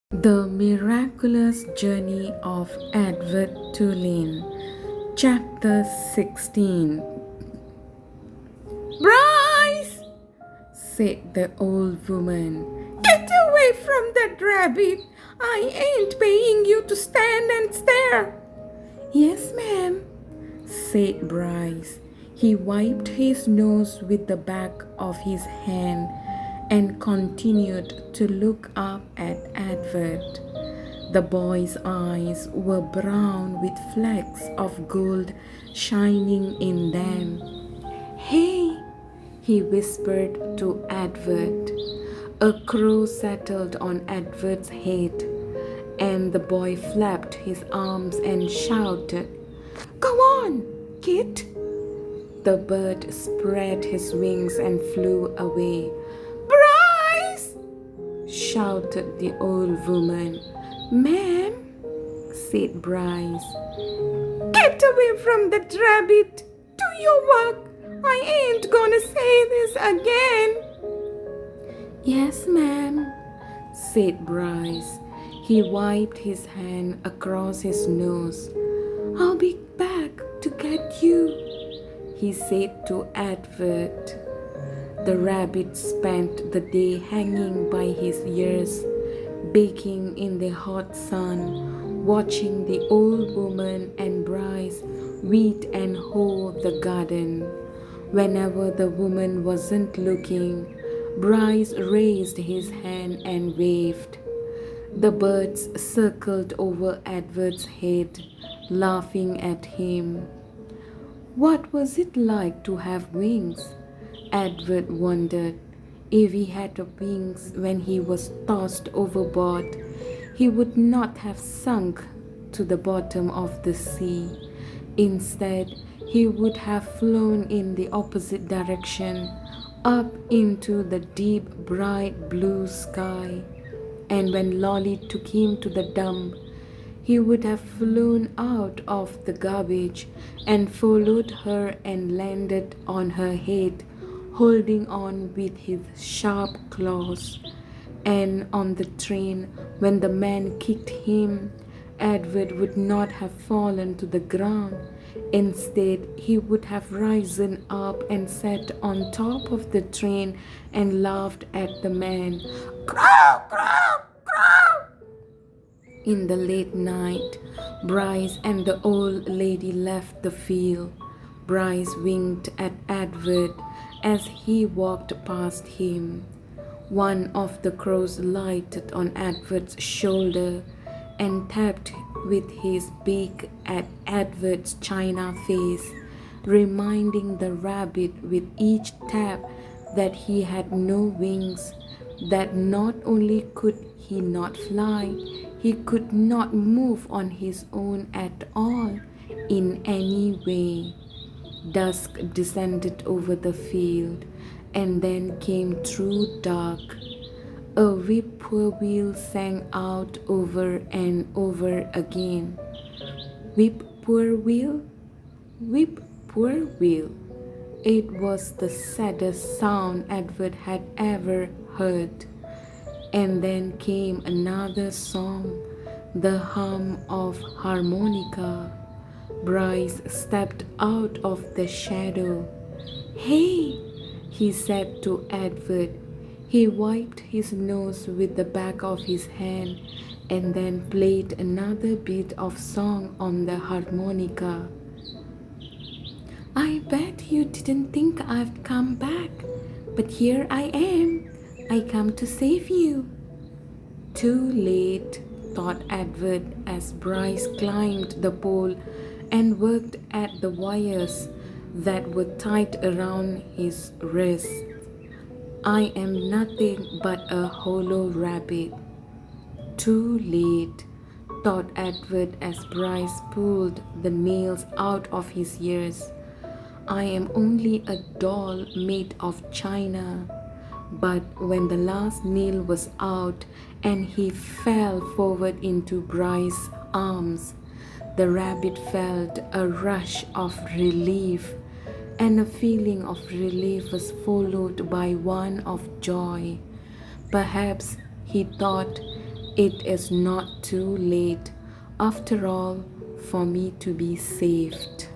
The Miraculous Journey of Edward Tulane, Chapter 16. "Bryce," said the old woman, "get away from that rabbit. I ain't paying you to stand and stare." "Yes, ma'am," said Bryce. He wiped his nose with the back of his hand and continued to look up at Edward. The boy's eyes were brown with flecks of gold shining in them. "Hey," he whispered to Edward. A crow settled on Edward's head, and the boy flapped his arms and shouted, "Go on, kid!" The bird spread his wings and flew away. "Bryce!" shouted the old woman. "Ma'am," said Bryce. "Get away from that rabbit. Do your work. I ain't gonna say this again." "Yes, ma'am," said Bryce. He wiped his hand across his nose. "I'll be back to get you," he said to Edward. The rabbit spent the day hanging by his ears, baking in the hot sun, watching the old woman and Bryce weed and hoe the garden. Whenever the woman wasn't looking, Bryce raised his hand and waved. The birds circled over Edward's head, laughing at him. What was it like to have wings? Edward wondered. If he had wings when he was tossed overboard, he would not have sunk to the bottom of the sea. Instead, he would have flown in the opposite direction, up into the deep, bright blue sky. And when Lolly took him to the dump, he would have flown out of the garbage and followed her and landed on her head, holding on with his sharp claws. And on the train, when the man kicked him, Edward would not have fallen to the ground. Instead, he would have risen up and sat on top of the train and laughed at the man. "Crow, crow, crow!" In the late night, Bryce and the old lady left the field. Bryce winked at Edward as he walked past him. One of the crows lighted on Edward's shoulder and tapped with his beak at Edward's china face, reminding the rabbit with each tap that he had no wings, that not only could he not fly, he could not move on his own at all, in any way. Dusk descended over the field, and then came true dark. A whippoorwill sang out over and over again. "Whippoorwill, whippoorwill." It was the saddest sound Edward had ever heard. And then came another song, the hum of harmonica. Bryce stepped out of the shadow. "Hey," he said to Edward. He wiped his nose with the back of his hand and then played another bit of song on the harmonica. "I bet you didn't think I'd come back, but here I am. I come to save you." Too late, thought Edward as Bryce climbed the pole and worked at the wires that were tied around his wrist. "I am nothing but a hollow rabbit." Too late, thought Edward as Bryce pulled the nails out of his ears. "I am only a doll made of china." But when the last nail was out and he fell forward into Bryce's arms, the rabbit felt a rush of relief, and a feeling of relief was followed by one of joy. Perhaps, he thought, It is not too late, after all, for me to be saved.